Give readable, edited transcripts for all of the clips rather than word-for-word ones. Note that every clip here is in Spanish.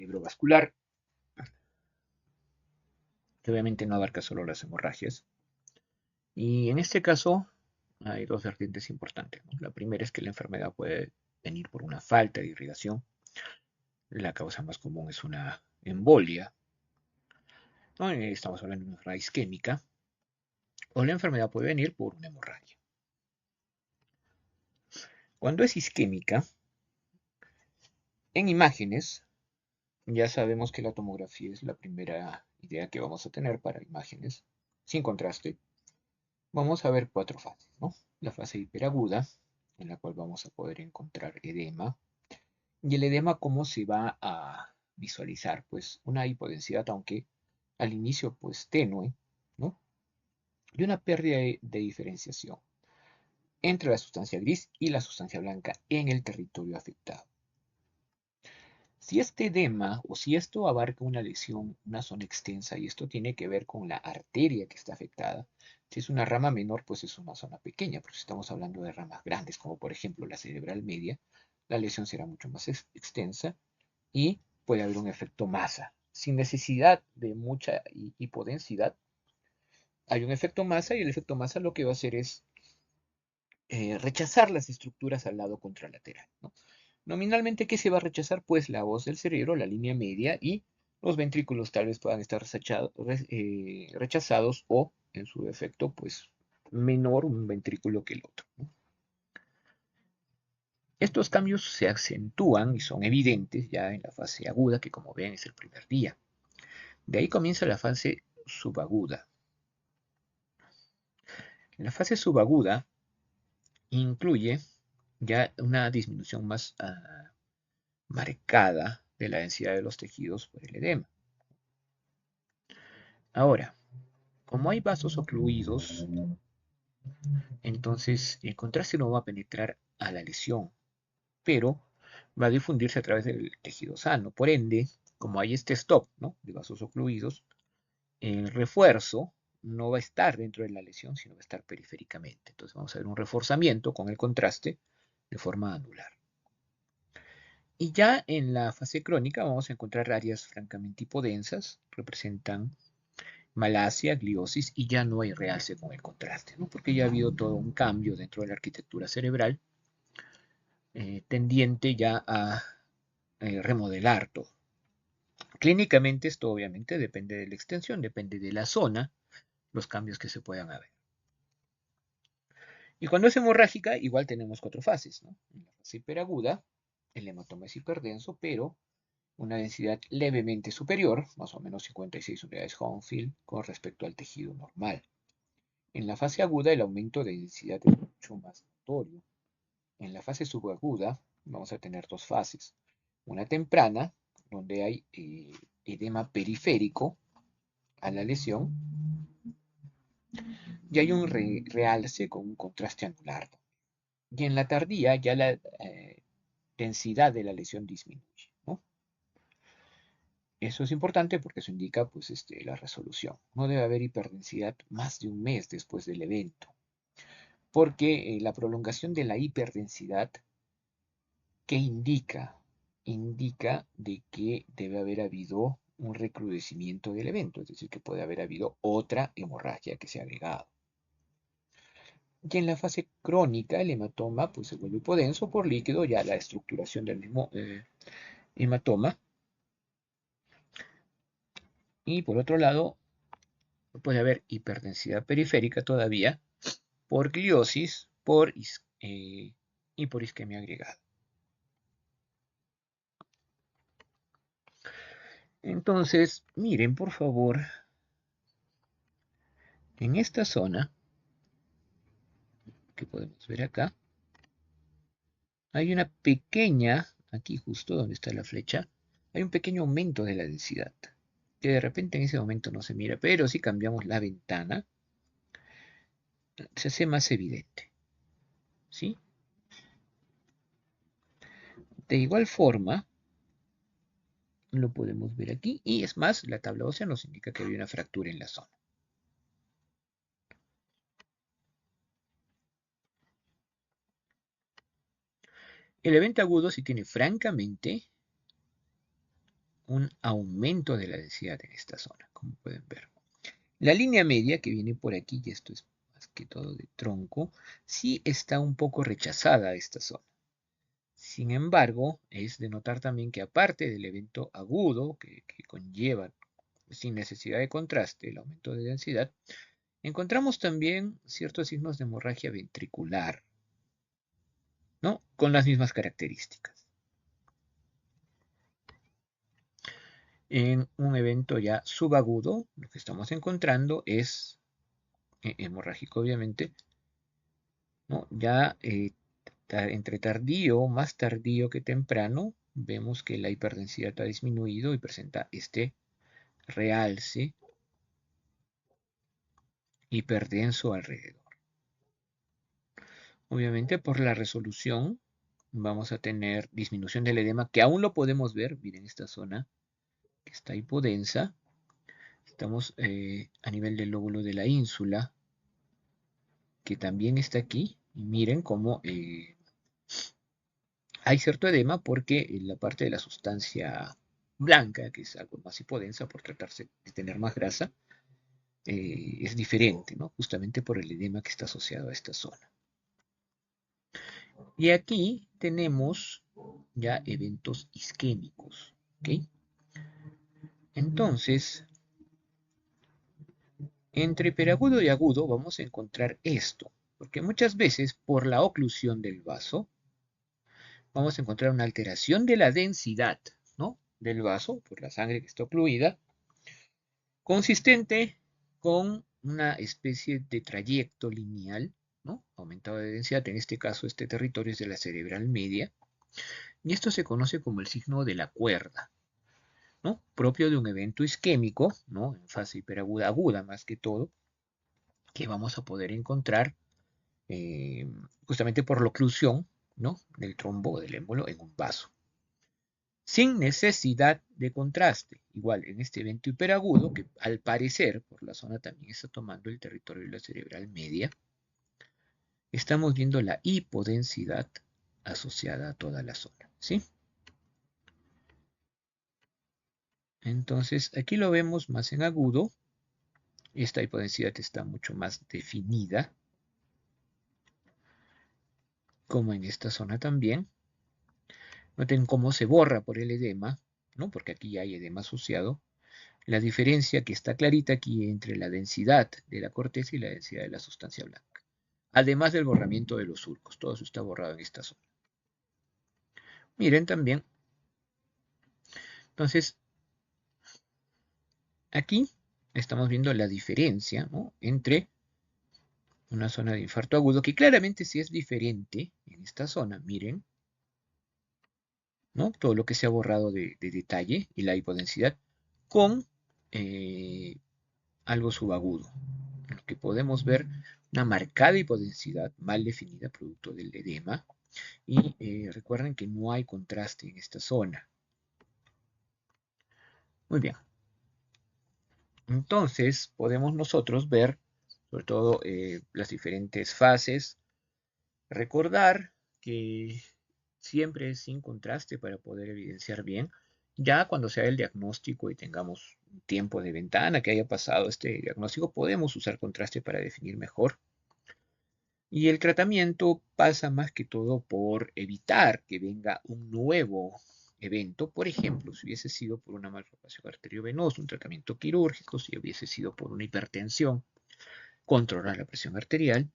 cerebrovascular, que obviamente no abarca solo las hemorragias. Y en este caso hay dos vertientes importantes, ¿no? La primera es que la enfermedad puede venir por una falta de irrigación. La causa más común es una embolia, ¿no? Estamos hablando de una enfermedad isquémica, o la enfermedad puede venir por una hemorragia. Cuando es isquémica, en imágenes, ya sabemos que la tomografía es la primera idea que vamos a tener para imágenes sin contraste. Vamos a ver cuatro fases, ¿no? La fase hiperaguda, en la cual vamos a poder encontrar edema. Y el edema, ¿cómo se va a visualizar? Pues una hipodensidad, aunque al inicio pues tenue, ¿no? Y una pérdida de diferenciación entre la sustancia gris y la sustancia blanca en el territorio afectado. Si este edema o si esto abarca una lesión, una zona extensa, y esto tiene que ver con la arteria que está afectada, si es una rama menor, pues es una zona pequeña, pero si estamos hablando de ramas grandes, como por ejemplo la cerebral media, la lesión será mucho más extensa y puede haber un efecto masa. Sin necesidad de mucha hipodensidad, hay un efecto masa y el efecto masa lo que va a hacer es rechazar las estructuras al lado contralateral, ¿no? Nominalmente, ¿qué se va a rechazar? Pues la voz del cerebro, la línea media y los ventrículos tal vez puedan estar rechazados o, en su defecto, pues menor un ventrículo que el otro, ¿no? Estos cambios se acentúan y son evidentes ya en la fase aguda, que como ven es el primer día. De ahí comienza la fase subaguda. La fase subaguda incluye ya una disminución más marcada de la densidad de los tejidos por el edema. Ahora, como hay vasos ocluidos, entonces el contraste no va a penetrar a la lesión, pero va a difundirse a través del tejido sano. Por ende, como hay este stop, ¿no?, de vasos ocluidos, el refuerzo no va a estar dentro de la lesión, sino va a estar periféricamente. Entonces vamos a ver un reforzamiento con el contraste de forma anular. Y ya en la fase crónica vamos a encontrar áreas francamente hipodensas, representan malasia, gliosis, y ya no hay realce con el contraste, ¿no? Porque ya ha habido todo un cambio dentro de la arquitectura cerebral tendiente ya a remodelar todo. Clínicamente esto obviamente depende de la extensión, depende de la zona, los cambios que se puedan haber. Y cuando es hemorrágica, igual tenemos cuatro fases, ¿no? En la fase hiperaguda, el hematoma es hiperdenso, pero una densidad levemente superior, más o menos 56 unidades Hounsfield, con respecto al tejido normal. En la fase aguda, el aumento de densidad es mucho más notorio. En la fase subaguda, vamos a tener dos fases. Una temprana, donde hay edema periférico a la lesión, y hay un realce con un contraste anular. Y en la tardía, ya la densidad de la lesión disminuye, ¿no? Eso es importante porque eso indica pues, la resolución. No debe haber hiperdensidad más de un mes después del evento, porque la prolongación de la hiperdensidad, ¿qué indica? Indica de que debe haber habido un recrudecimiento del evento, es decir, que puede haber habido otra hemorragia que se ha agregado. Y en la fase crónica, el hematoma pues, se vuelve hipodenso por líquido, ya la estructuración del mismo hematoma. Y por otro lado, puede haber hiperdensidad periférica todavía por gliosis y por isquemia agregada. Entonces, miren por favor, en esta zona que podemos ver acá, hay una pequeña, aquí justo donde está la flecha, hay un pequeño aumento de la densidad, que de repente en ese momento no se mira, pero si cambiamos la ventana, se hace más evidente, ¿sí? De igual forma, lo podemos ver aquí, y es más, la tabla ósea nos indica que había una fractura en la zona. El evento agudo sí tiene francamente un aumento de la densidad en esta zona, como pueden ver. La línea media que viene por aquí, y esto es más que todo de tronco, sí está un poco rechazada esta zona. Sin embargo, es de notar también que aparte del evento agudo que conlleva sin necesidad de contraste el aumento de densidad, encontramos también ciertos signos de hemorragia ventricular, ¿no? Con las mismas características. En un evento ya subagudo, lo que estamos encontrando es hemorrágico, obviamente, ¿no? Ya entre tardío, más tardío que temprano, vemos que la hiperdensidad ha disminuido y presenta este realce hiperdenso alrededor. Obviamente por la resolución vamos a tener disminución del edema, que aún lo podemos ver, miren esta zona que está hipodensa. Estamos a nivel del lóbulo de la ínsula, que también está aquí. Y miren cómo hay cierto edema porque la parte de la sustancia blanca, que es algo más hipodensa por tratarse de tener más grasa, es diferente, ¿no? Justamente por el edema que está asociado a esta zona. Y aquí tenemos ya eventos isquémicos, ¿ok? Entonces, entre hiperagudo y agudo vamos a encontrar esto, porque muchas veces por la oclusión del vaso vamos a encontrar una alteración de la densidad, ¿no? Del vaso por la sangre que está ocluida, consistente con una especie de trayecto lineal, ¿no? Aumentado de densidad, en este caso este territorio es de la cerebral media, y esto se conoce como el signo de la cuerda, ¿no? Propio de un evento isquémico, ¿no? En fase hiperaguda aguda más que todo, que vamos a poder encontrar justamente por la oclusión, ¿no? Del trombo o del émbolo en un vaso. Sin necesidad de contraste. Igual en este evento hiperagudo, que al parecer por la zona también está tomando el territorio de la cerebral media, estamos viendo la hipodensidad asociada a toda la zona, ¿sí? Entonces aquí lo vemos más en agudo. Esta hipodensidad está mucho más definida, como en esta zona también. Noten cómo se borra por el edema, ¿no? Porque aquí hay edema asociado. La diferencia que está clarita aquí entre la densidad de la corteza y la densidad de la sustancia blanca. Además del borramiento de los surcos. Todo eso está borrado en esta zona. Miren también. Entonces, aquí estamos viendo la diferencia, ¿no? Entre una zona de infarto agudo, que claramente sí es diferente en esta zona. Miren, ¿no? Todo lo que se ha borrado de detalle y la hipodensidad con algo subagudo, en lo que podemos ver una marcada hipodensidad mal definida producto del edema y recuerden que no hay contraste en esta zona. Muy bien. Entonces podemos nosotros ver sobre todo las diferentes fases, recordar que siempre es sin contraste para poder evidenciar bien. Ya cuando sea el diagnóstico y tengamos un tiempo de ventana que haya pasado este diagnóstico, podemos usar contraste para definir mejor. Y el tratamiento pasa más que todo por evitar que venga un nuevo evento. Por ejemplo, si hubiese sido por una malformación arteriovenosa, un tratamiento quirúrgico, si hubiese sido por una hipertensión, controlar la presión arterial,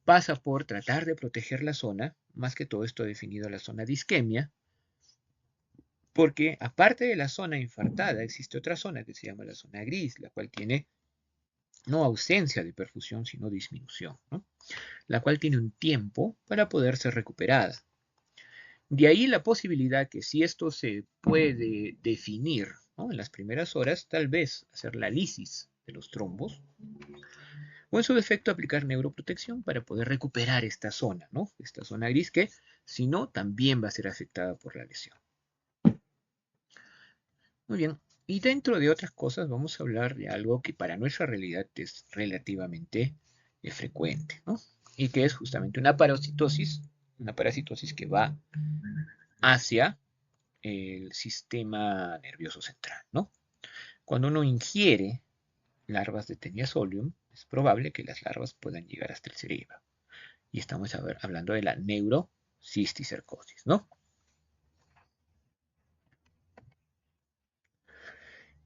pasa por tratar de proteger la zona, más que todo esto definido a la zona de isquemia, porque aparte de la zona infartada, existe otra zona que se llama la zona gris, la cual tiene no ausencia de perfusión, sino disminución, ¿no? La cual tiene un tiempo para poder ser recuperada. De ahí la posibilidad que si esto se puede definir, ¿no? En las primeras horas, tal vez hacer la lisis de los trombos, o en su defecto aplicar neuroprotección para poder recuperar esta zona, ¿no? Esta zona gris que, si no, también va a ser afectada por la lesión. Muy bien, y dentro de otras cosas vamos a hablar de algo que para nuestra realidad es relativamente frecuente, ¿no? Y que es justamente una parasitosis que va hacia el sistema nervioso central, ¿no? Cuando uno ingiere larvas de Taenia solium, es probable que las larvas puedan llegar hasta el cerebro. Y estamos hablando de la neurocisticercosis, ¿no?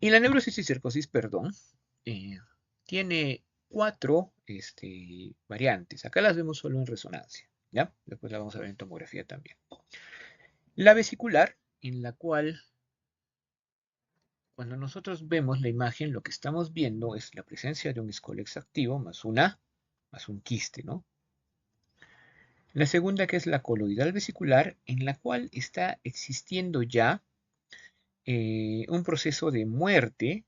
Y la neurocisticercosis, perdón, eh, tiene cuatro variantes. Acá las vemos solo en resonancia, ¿ya? Después la vamos a ver en tomografía también. La vesicular, en la cual, cuando nosotros vemos la imagen, lo que estamos viendo es la presencia de un escólex activo más un quiste, ¿no? La segunda, que es la coloidal vesicular, en la cual está existiendo ya un proceso de muerte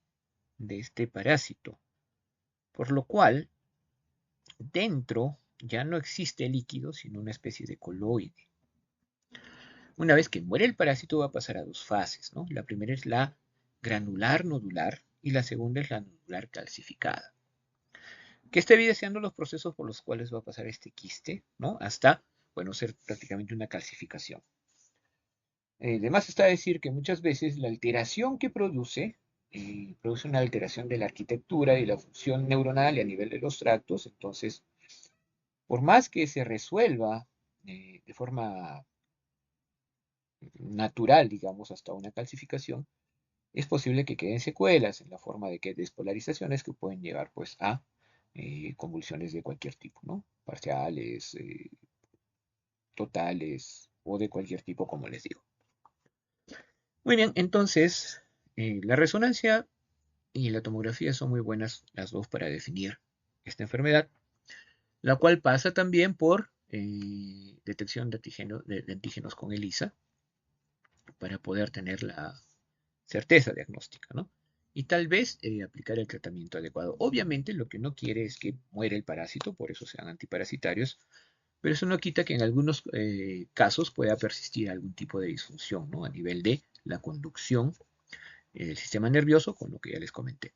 de este parásito, por lo cual dentro ya no existe líquido, sino una especie de coloide. Una vez que muere el parásito va a pasar a dos fases, ¿no? La primera es la granular nodular y la segunda es la nodular calcificada, que está evidenciando los procesos por los cuales va a pasar este quiste, ¿no? Hasta, bueno, ser prácticamente una calcificación. Además está decir que muchas veces la alteración que produce una alteración de la arquitectura y la función neuronal y a nivel de los tractos. Entonces, por más que se resuelva de forma natural, digamos, hasta una calcificación, es posible que queden secuelas en la forma de que despolarizaciones que pueden llevar pues a convulsiones de cualquier tipo, ¿no? Parciales, totales o de cualquier tipo, como les digo. Muy bien, entonces la resonancia y la tomografía son muy buenas las dos para definir esta enfermedad, la cual pasa también por detección de antígenos con ELISA para poder tener la certeza diagnóstica, ¿no? Y tal vez aplicar el tratamiento adecuado. Obviamente lo que no quiere es que muere el parásito, por eso sean antiparasitarios, pero eso no quita que en algunos casos pueda persistir algún tipo de disfunción, ¿no? A nivel de la conducción del sistema nervioso, con lo que ya les comenté.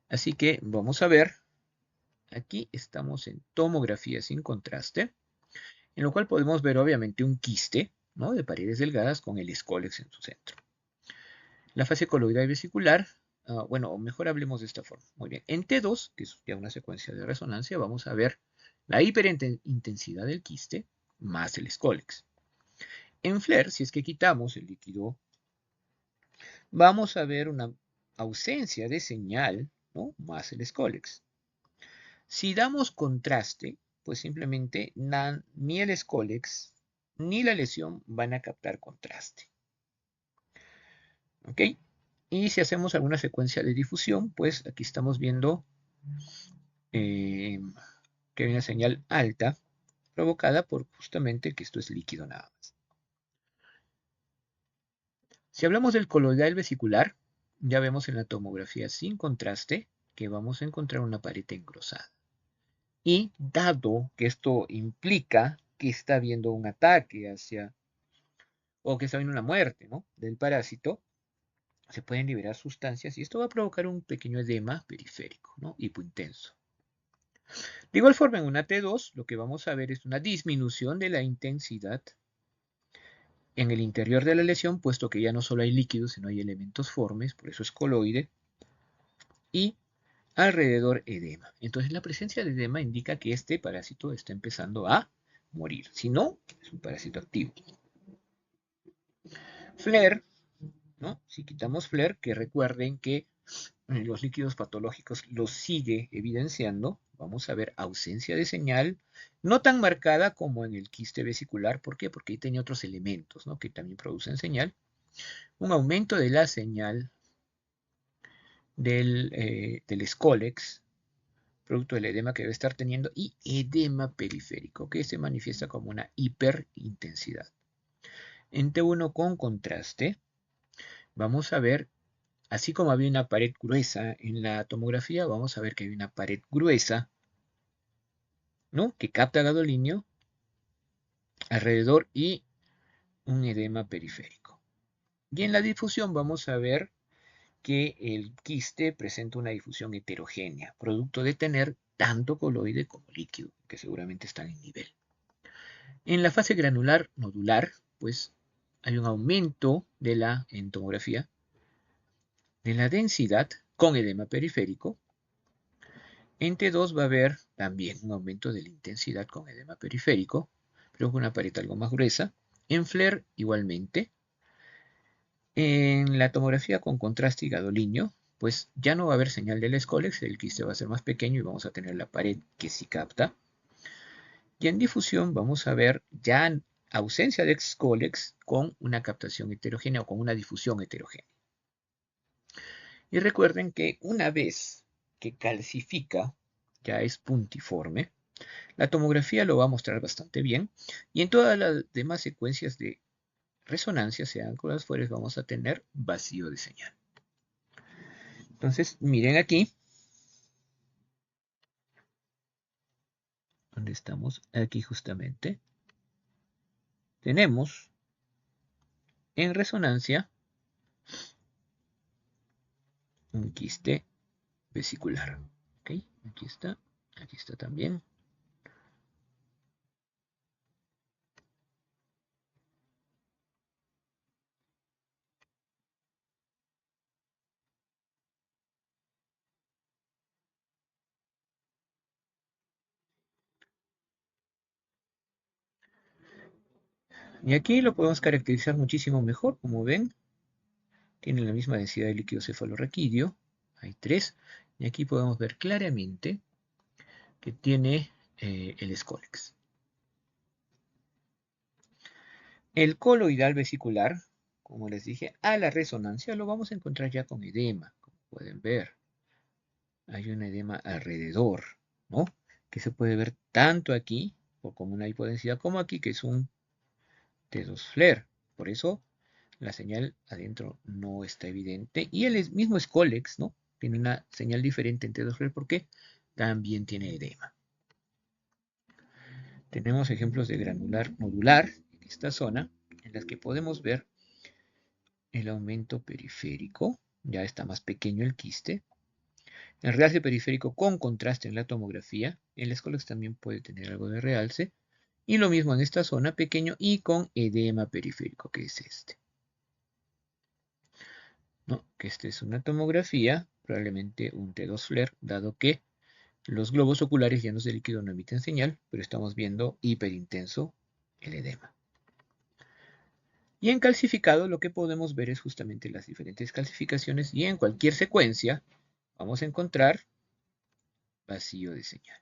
Así que vamos a ver, aquí estamos en tomografía sin contraste, en lo cual podemos ver obviamente un quiste, ¿no? De paredes delgadas con el escólex en su centro. La fase coloidal vesicular, bueno, mejor hablemos de esta forma. Muy bien, en T2, que es ya una secuencia de resonancia, vamos a ver la hiperintensidad del quiste más el escólex. En FLAIR, si es que quitamos el líquido, vamos a ver una ausencia de señal, ¿no? Más el escólex. Si damos contraste, pues simplemente ni el escólex ni la lesión van a captar contraste. ¿Ok? Y si hacemos alguna secuencia de difusión, pues aquí estamos viendo que hay una señal alta provocada por justamente que esto es líquido nada más. Si hablamos del coloidal vesicular, ya vemos en la tomografía sin contraste que vamos a encontrar una pared engrosada. Y dado que esto implica que está habiendo un ataque o que está habiendo una muerte, ¿no? Del parásito, se pueden liberar sustancias y esto va a provocar un pequeño edema periférico, ¿no? Hipointenso. De igual forma, en una T2, lo que vamos a ver es una disminución de la intensidad en el interior de la lesión, puesto que ya no solo hay líquidos, sino hay elementos formes, por eso es coloide, y alrededor edema. Entonces la presencia de edema indica que este parásito está empezando a morir. Si no, es un parásito activo. FLAIR, ¿no? Si quitamos FLAIR, que recuerden que los líquidos patológicos los sigue evidenciando, vamos a ver ausencia de señal, no tan marcada como en el quiste vesicular. ¿Por qué? Porque ahí tenía otros elementos, ¿no? Que también producen señal. Un aumento de la señal del escólex, producto del edema que debe estar teniendo, y edema periférico, que se manifiesta como una hiperintensidad. En T1 con contraste, vamos a ver, así como había una pared gruesa en la tomografía, vamos a ver que hay una pared gruesa, ¿no? Que capta gadolinio alrededor y un edema periférico. Y en la difusión vamos a ver que el quiste presenta una difusión heterogénea, producto de tener tanto coloide como líquido, que seguramente están en nivel. En la fase granular nodular, pues hay un aumento de en tomografía de la densidad con edema periférico. En T2 va a haber también un aumento de la intensidad con edema periférico, pero con una pared algo más gruesa. En FLAIR igualmente. En la tomografía con contraste y gadolíneo, pues ya no va a haber señal del Scolex, el quiste va a ser más pequeño y vamos a tener la pared que sí capta. Y en difusión vamos a ver ya ausencia de Scolex con una captación heterogénea o con una difusión heterogénea. Y recuerden que una vez que calcifica, ya es puntiforme, la tomografía lo va a mostrar bastante bien y en todas las demás secuencias de resonancia, sean con las fueres, vamos a tener vacío de señal. Entonces, miren aquí. ¿Dónde estamos? Aquí justamente. Tenemos en resonancia un quiste vesicular. ¿Ok? Aquí está también. Y aquí lo podemos caracterizar muchísimo mejor, como ven. Tiene la misma densidad de líquido cefalorraquídeo. Hay 3. Y aquí podemos ver claramente que tiene el Scolex. El coloidal vesicular, como les dije, a la resonancia lo vamos a encontrar ya con edema, como pueden ver. Hay un edema alrededor, ¿no? Que se puede ver tanto aquí, o como una hipodensidad, como aquí, que es un T2 flare. Por eso la señal adentro no está evidente. Y el mismo Scolex, ¿no? Tiene una señal diferente en T2 flare porque también tiene edema. Tenemos ejemplos de granular nodular en esta zona, en las que podemos ver el aumento periférico. Ya está más pequeño el quiste. El realce periférico con contraste en la tomografía. El Scolex también puede tener algo de realce. Y lo mismo en esta zona, pequeño y con edema periférico, que es este. ¿No? Que esta es una tomografía, probablemente un T2 FLAIR, dado que los globos oculares llenos de líquido no emiten señal, pero estamos viendo hiperintenso el edema. Y en calcificado lo que podemos ver es justamente las diferentes calcificaciones y en cualquier secuencia vamos a encontrar vacío de señal,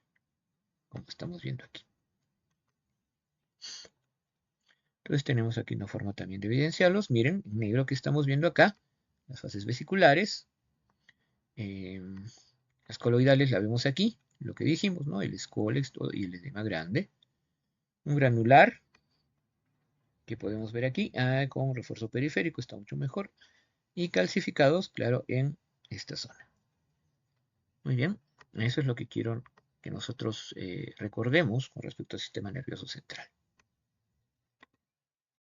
como estamos viendo aquí. Entonces tenemos aquí una forma también de evidenciarlos. Miren, en negro que estamos viendo acá, las fases vesiculares. Las coloidales la vemos aquí, lo que dijimos, ¿no? El Scolex y el edema grande. Un granular, que podemos ver aquí, con refuerzo periférico, está mucho mejor. Y calcificados, claro, en esta zona. Muy bien, eso es lo que quiero que nosotros recordemos con respecto al sistema nervioso central.